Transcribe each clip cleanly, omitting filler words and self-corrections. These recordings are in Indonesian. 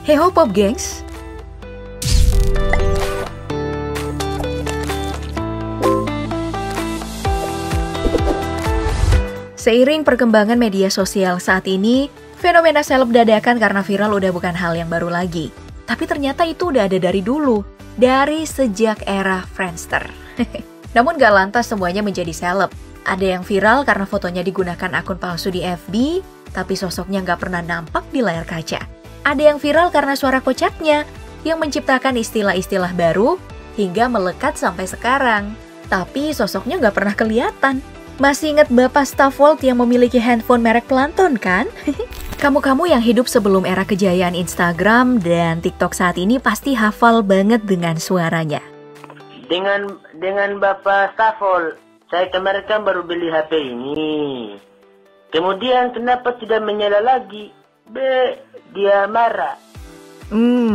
Hey ho Pop Gengs! Seiring perkembangan media sosial saat ini, fenomena seleb dadakan karena viral udah bukan hal yang baru lagi. Tapi ternyata itu udah ada dari dulu, dari sejak era Friendster. Namun gak lantas semuanya menjadi seleb. Ada yang viral karena fotonya digunakan akun palsu di FB, tapi sosoknya gak pernah nampak di layar kaca. Ada yang viral karena suara kocaknya, yang menciptakan istilah-istilah baru, hingga melekat sampai sekarang. Tapi sosoknya gak pernah kelihatan. Masih ingat Bapak Stafford yang memiliki handphone merek Planton kan? Kamu-kamu yang hidup sebelum era kejayaan Instagram dan TikTok saat ini pasti hafal banget dengan suaranya. Dengan Bapak Stafford, saya kemarin kan baru beli HP ini. Kemudian kenapa tidak menyala lagi? Dia marah.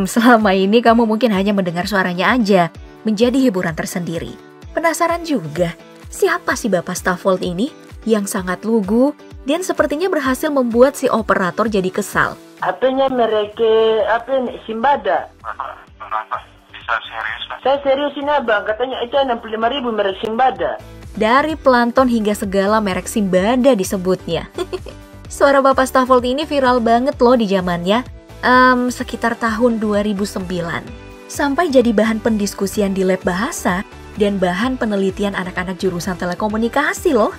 Selama ini kamu mungkin hanya mendengar suaranya aja, menjadi hiburan tersendiri. Penasaran juga? Siapa sih Bapak Stafford ini yang sangat lugu dan sepertinya berhasil membuat si operator jadi kesal? HP-nya merek Simbada. Bisa serius, Mas? Saya serius ini abang, katanya itu 65.000 merek Simbada. Dari Planton hingga segala merek Simbada disebutnya. Suara Bapak Stafford ini viral banget loh di zamannya, sekitar tahun 2009. Sampai jadi bahan pendiskusian di lab bahasa dan bahan penelitian anak-anak jurusan telekomunikasi loh.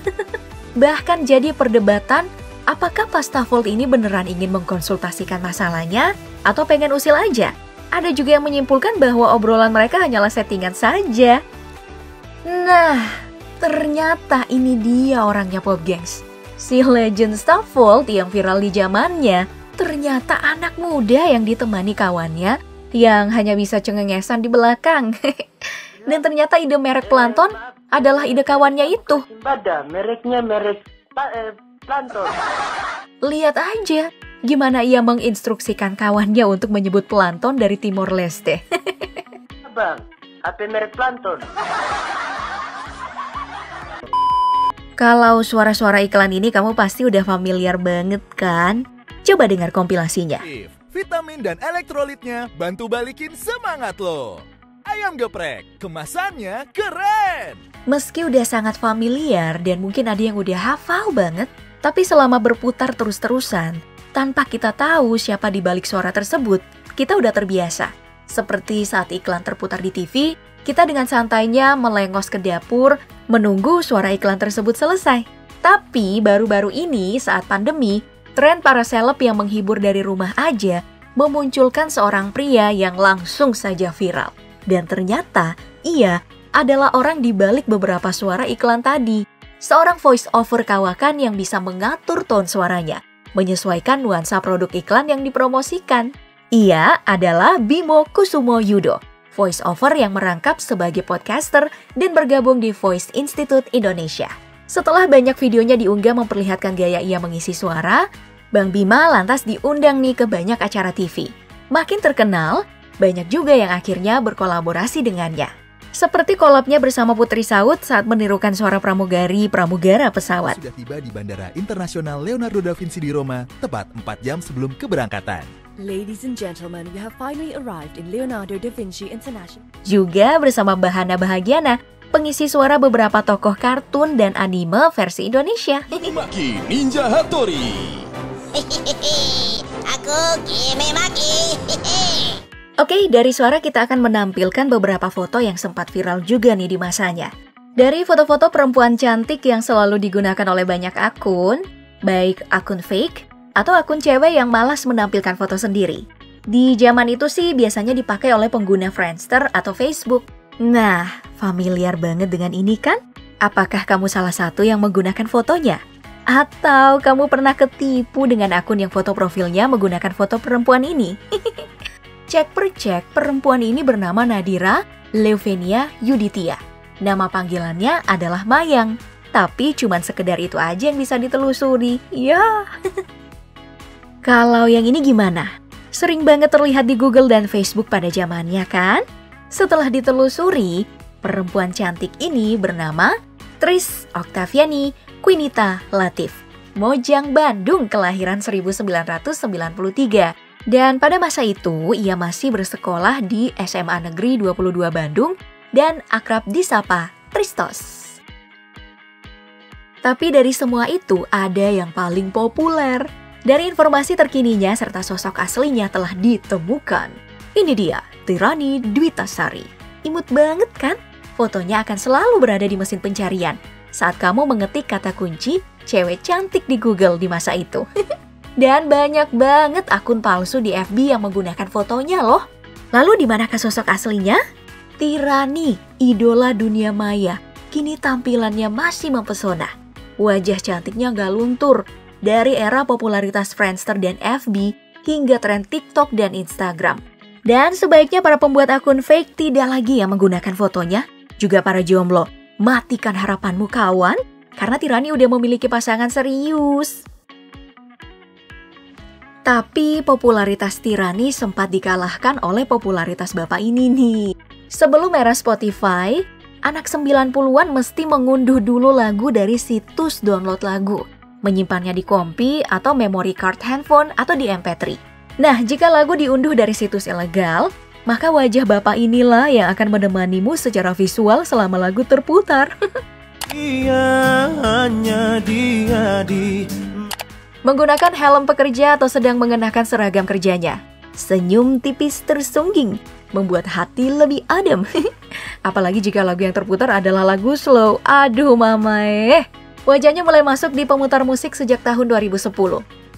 Bahkan jadi perdebatan, apakah Pak Stafford ini beneran ingin mengkonsultasikan masalahnya atau pengen usil aja? Ada juga yang menyimpulkan bahwa obrolan mereka hanyalah settingan saja. Nah, ternyata ini dia orangnya Pop Gengs. Si legend Stafford yang viral di zamannya, ternyata anak muda yang ditemani kawannya yang hanya bisa cengengesan di belakang. Dan ternyata ide merek Planton adalah ide kawannya itu. Simbada, mereknya merek Planton. Lihat aja gimana ia menginstruksikan kawannya untuk menyebut Planton dari Timor Leste. Abang, HP merek Planton. Kalau suara-suara iklan ini kamu pasti udah familiar banget kan? Coba dengar kompilasinya. Vitamin dan elektrolitnya bantu balikin semangat lo. Ayam geprek, kemasannya keren. Meski udah sangat familiar dan mungkin ada yang udah hafal banget, tapi selama berputar terus-terusan, tanpa kita tahu siapa di balik suara tersebut, kita udah terbiasa. Seperti saat iklan terputar di TV, kita dengan santainya melengos ke dapur, menunggu suara iklan tersebut selesai. Tapi baru-baru ini saat pandemi, tren para seleb yang menghibur dari rumah aja memunculkan seorang pria yang langsung saja viral. Dan ternyata ia adalah orang di balik beberapa suara iklan tadi. Seorang voice over kawakan yang bisa mengatur tone suaranya, menyesuaikan nuansa produk iklan yang dipromosikan. Ia adalah Bimo Kusumo Yudo, voice over yang merangkap sebagai podcaster dan bergabung di Voice Institute Indonesia. Setelah banyak videonya diunggah memperlihatkan gaya ia mengisi suara, Bang Bima lantas diundang nih ke banyak acara TV. Makin terkenal, banyak juga yang akhirnya berkolaborasi dengannya. Seperti kolabnya bersama Putri Saud saat menirukan suara pramugara pesawat. Sudah tiba di Bandara Internasional Leonardo da Vinci di Roma, tepat 4 jam sebelum keberangkatan. Ladies and gentlemen, we have finally arrived in Leonardo da Vinci International. Juga bersama Bahana Bahagiana, pengisi suara beberapa tokoh kartun dan anime versi Indonesia. Maki Ninja Hattori. Aku Kimi Maki. Oke, dari suara kita akan menampilkan beberapa foto yang sempat viral juga nih di masanya. Dari foto-foto perempuan cantik yang selalu digunakan oleh banyak akun, baik akun fake atau akun cewek yang malas menampilkan foto sendiri. Di zaman itu sih biasanya dipakai oleh pengguna Friendster atau Facebook. Nah, familiar banget dengan ini kan? Apakah kamu salah satu yang menggunakan fotonya? Atau kamu pernah ketipu dengan akun yang foto profilnya menggunakan foto perempuan ini? Cek per cek, perempuan ini bernama Nadira Leuvenia Yuditya. Nama panggilannya adalah Mayang. Tapi cuman sekedar itu aja yang bisa ditelusuri. Ya. Kalau yang ini gimana? Sering banget terlihat di Google dan Facebook pada zamannya kan? Setelah ditelusuri, perempuan cantik ini bernama Tris Octaviani Quinita Latif. Mojang Bandung kelahiran 1993. Dan pada masa itu, ia masih bersekolah di SMA Negeri 22 Bandung dan akrab disapa Tristos. Tapi dari semua itu, ada yang paling populer. Dari informasi terkininya serta sosok aslinya telah ditemukan. Ini dia, Tirani Dwitasari. Imut banget kan? Fotonya akan selalu berada di mesin pencarian saat kamu mengetik kata kunci cewek cantik di Google di masa itu. Dan banyak banget akun palsu di FB yang menggunakan fotonya loh. Lalu di manakah sosok aslinya? Tirani, idola dunia maya. Kini tampilannya masih mempesona. Wajah cantiknya gak luntur. Dari era popularitas Friendster dan FB hingga tren TikTok dan Instagram. Dan sebaiknya para pembuat akun fake tidak lagi yang menggunakan fotonya. Juga para jomblo, matikan harapanmu kawan. Karena Tirani udah memiliki pasangan serius. Tapi popularitas Tirani sempat dikalahkan oleh popularitas bapak ini nih. Sebelum era Spotify, anak 90-an mesti mengunduh dulu lagu dari situs download lagu, menyimpannya di kompi atau memory card handphone atau di MP3. Nah, jika lagu diunduh dari situs ilegal, maka wajah bapak inilah yang akan menemanimu secara visual selama lagu terputar. Menggunakan helm pekerja atau sedang mengenakan seragam kerjanya. Senyum tipis tersungging, membuat hati lebih adem. Apalagi jika lagu yang terputar adalah lagu slow. Aduh mamae. Wajahnya mulai masuk di pemutar musik sejak tahun 2010.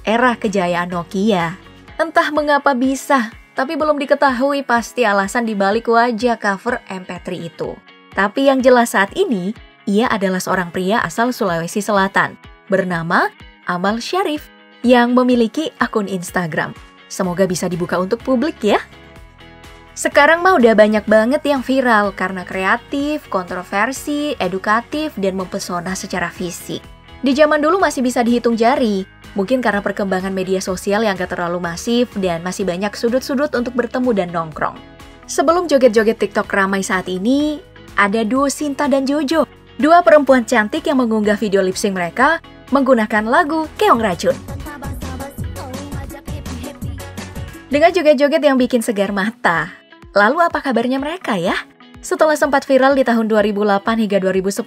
Era kejayaan Nokia. Entah mengapa bisa, tapi belum diketahui pasti alasan dibalik wajah cover MP3 itu. Tapi yang jelas saat ini, ia adalah seorang pria asal Sulawesi Selatan. Bernama Amal Syarif yang memiliki akun Instagram. Semoga bisa dibuka untuk publik ya. Sekarang mah udah banyak banget yang viral karena kreatif, kontroversi, edukatif, dan mempesona secara fisik. Di zaman dulu masih bisa dihitung jari, mungkin karena perkembangan media sosial yang gak terlalu masif dan masih banyak sudut-sudut untuk bertemu dan nongkrong. Sebelum joget-joget TikTok ramai saat ini, ada duo Sinta dan Jojo. Dua perempuan cantik yang mengunggah video lip sync mereka menggunakan lagu Keong Racun. Dengan joget-joget yang bikin segar mata. Lalu apa kabarnya mereka ya? Setelah sempat viral di tahun 2008 hingga 2010,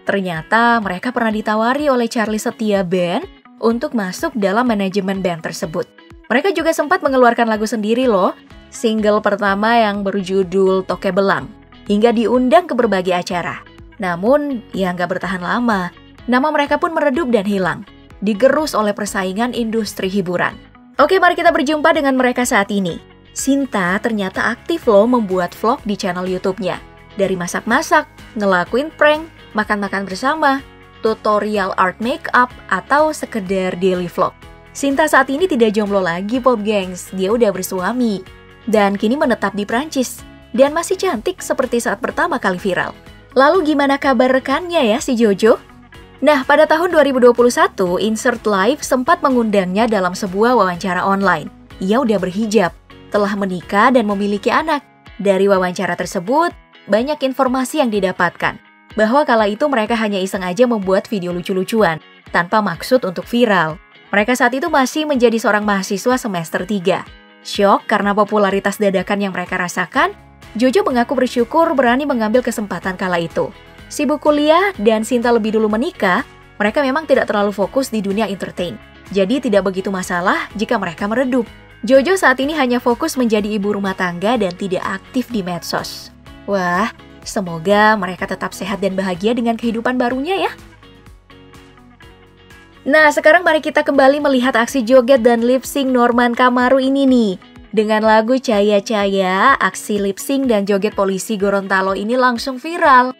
ternyata mereka pernah ditawari oleh Charlie Setia Band untuk masuk dalam manajemen band tersebut. Mereka juga sempat mengeluarkan lagu sendiri loh, single pertama yang berjudul Toke Belang, hingga diundang ke berbagai acara. Namun, ya nggak bertahan lama. Nama mereka pun meredup dan hilang, digerus oleh persaingan industri hiburan. Oke, mari kita berjumpa dengan mereka saat ini. Sinta ternyata aktif loh membuat vlog di channel YouTube-nya. Dari masak-masak, ngelakuin prank, makan-makan bersama, tutorial art makeup, atau sekedar daily vlog. Sinta saat ini tidak jomblo lagi, Pop Gengs. Dia udah bersuami. Dan kini menetap di Prancis. Dan masih cantik seperti saat pertama kali viral. Lalu gimana kabar rekannya ya si Jojo? Nah, pada tahun 2021, Insert Live sempat mengundangnya dalam sebuah wawancara online. Ia udah berhijab, telah menikah dan memiliki anak. Dari wawancara tersebut, banyak informasi yang didapatkan. Bahwa kala itu mereka hanya iseng aja membuat video lucu-lucuan, tanpa maksud untuk viral. Mereka saat itu masih menjadi seorang mahasiswa semester 3. Syok karena popularitas dadakan yang mereka rasakan, Jojo mengaku bersyukur berani mengambil kesempatan kala itu. Sibuk kuliah dan Sinta lebih dulu menikah, mereka memang tidak terlalu fokus di dunia entertain. Jadi tidak begitu masalah jika mereka meredup. Jojo saat ini hanya fokus menjadi ibu rumah tangga dan tidak aktif di medsos. Wah, semoga mereka tetap sehat dan bahagia dengan kehidupan barunya ya. Nah, sekarang mari kita kembali melihat aksi joget dan lip sync Norman Kamaru ini nih. Dengan lagu Caya Caya, aksi lip sync dan joget polisi Gorontalo ini langsung viral.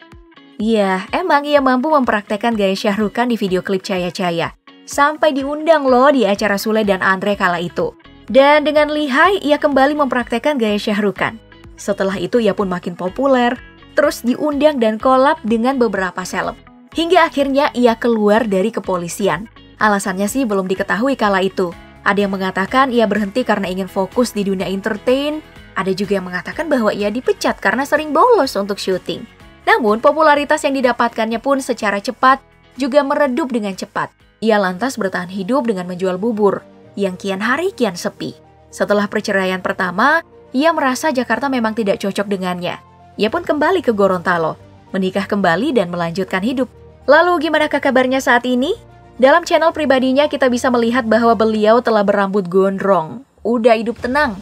Ya, emang ia mampu mempraktekkan gaya Shah Rukh Khan di video klip Caya Caya. Sampai diundang loh di acara Sule dan Andre kala itu. Dan dengan lihai, ia kembali mempraktekkan gaya Shah Rukh Khan. Setelah itu ia pun makin populer, terus diundang dan collab dengan beberapa seleb. Hingga akhirnya ia keluar dari kepolisian. Alasannya sih belum diketahui kala itu. Ada yang mengatakan ia berhenti karena ingin fokus di dunia entertain. Ada juga yang mengatakan bahwa ia dipecat karena sering bolos untuk syuting. Namun, popularitas yang didapatkannya pun secara cepat juga meredup dengan cepat. Ia lantas bertahan hidup dengan menjual bubur, yang kian hari kian sepi. Setelah perceraian pertama, ia merasa Jakarta memang tidak cocok dengannya. Ia pun kembali ke Gorontalo, menikah kembali dan melanjutkan hidup. Lalu gimana kabarnya saat ini? Dalam channel pribadinya kita bisa melihat bahwa beliau telah berambut gondrong. Udah hidup tenang.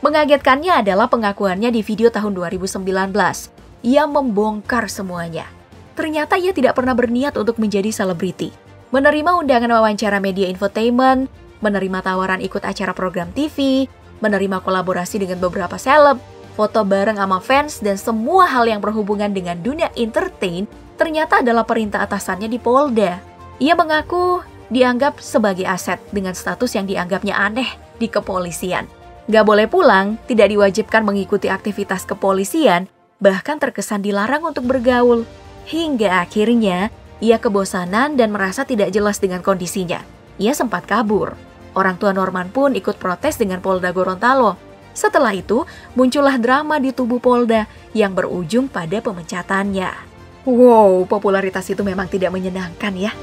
Mengagetkannya adalah pengakuannya di video tahun 2019. Ia membongkar semuanya. Ternyata ia tidak pernah berniat untuk menjadi selebriti. Menerima undangan wawancara media infotainment, menerima tawaran ikut acara program TV, menerima kolaborasi dengan beberapa seleb, foto bareng sama fans, dan semua hal yang berhubungan dengan dunia entertain ternyata adalah perintah atasannya di Polda. Ia mengaku dianggap sebagai aset dengan status yang dianggapnya aneh di kepolisian. Gak boleh pulang, tidak diwajibkan mengikuti aktivitas kepolisian, bahkan terkesan dilarang untuk bergaul. Hingga akhirnya, ia kebosanan dan merasa tidak jelas dengan kondisinya. Ia sempat kabur. Orang tua Norman pun ikut protes dengan Polda Gorontalo. Setelah itu, muncullah drama di tubuh Polda yang berujung pada pemecatannya. Wow, popularitas itu memang tidak menyenangkan ya.